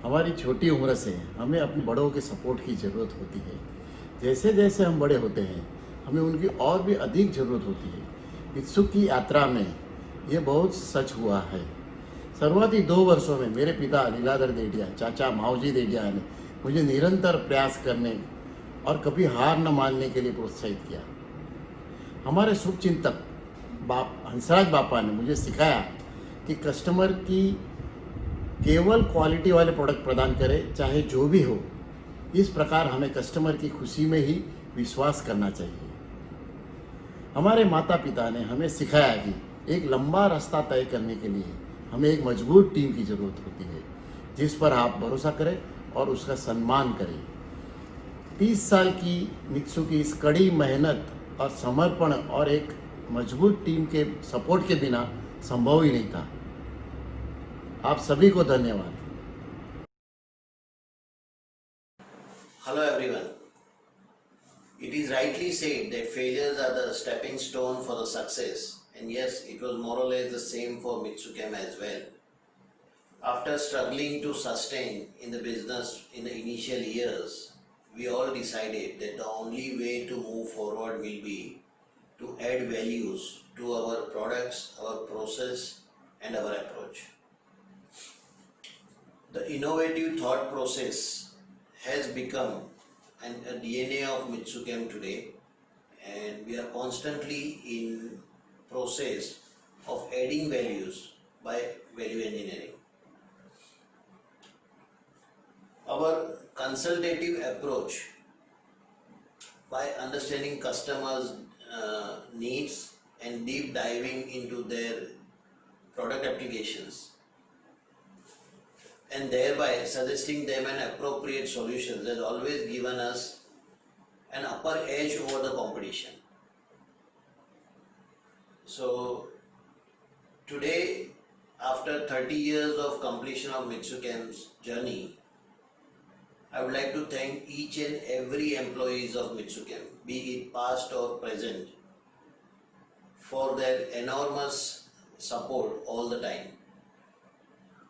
हमारी छोटी उम्र से हमें अपने बड़ों के सपोर्ट की ज़रूरत होती है। जैसे जैसे हम बड़े होते हैं हमें उनकी और भी अधिक ज़रूरत होती है। मित्सुक की यात्रा में ये बहुत सच हुआ है। शुरुआती 2 वर्षों में मेरे पिता लीलाधर देडिया, चाचा मावजी देडिया ने मुझे निरंतर प्रयास करने और कभी हार न मानने के लिए प्रोत्साहित किया। हमारे शुभचिंतक हंसराज बापा ने मुझे सिखाया कि कस्टमर की केवल क्वालिटी वाले प्रोडक्ट प्रदान करें, चाहे जो भी हो। इस प्रकार हमें कस्टमर की खुशी में ही विश्वास करना चाहिए। हमारे माता पिता ने हमें सिखाया कि एक लंबा रास्ता तय करने के लिए हमें एक मजबूत टीम की ज़रूरत होती है, जिस पर आप भरोसा करें और उसका सम्मान करें। 30 साल की मित्सु की इस कड़ी मेहनत और समर्पण और एक मजबूत टीम के सपोर्ट के बिना संभव ही नहीं था। आप सभी को धन्यवाद। Hello everyone. It is rightly said that failures are the stepping stone for the success, and yes, it was more or less the same for Mitsukam as well. After struggling to sustain in the business in the initial years, we all decided that the only way to move forward will be to add values to our products, our process and our approach. The innovative thought process has become a DNA of Mitsukam today, and we are constantly in process of adding values by value engineering. Our consultative approach by understanding customers' needs and deep diving into their product applications and thereby suggesting them an appropriate solution has always given us an upper edge over the competition. So today, after 30 years of completion of Mitsukam's journey, I would like to thank each and every employees of Mitsukam, be it past or present, for their enormous support all the time.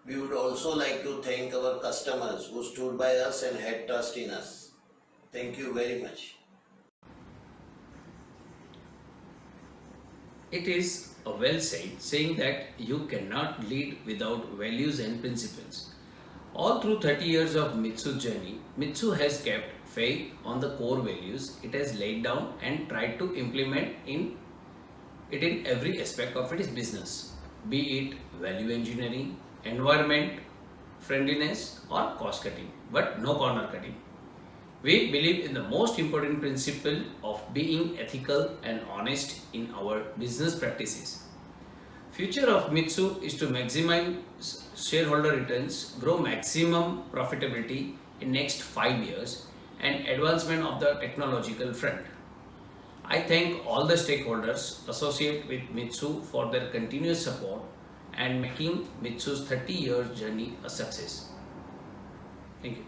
We would also like to thank our customers who stood by us and had trust in us. Thank you very much. It is a well said saying that you cannot lead without values and principles. All through 30 years of Mitsu's journey, Mitsu has kept faith on the core values it has laid down and tried to implement in every aspect of its business, be it value engineering, environment, friendliness, or cost cutting, but no corner cutting. We believe in the most important principle of being ethical and honest in our business practices. Future of Mitsu is to maximize shareholder returns, grow maximum profitability in next 5 years, and advancement of the technological front. I thank all the stakeholders associated with Mitsu for their continuous support and making Mitsu's 30-year journey a success. Thank you.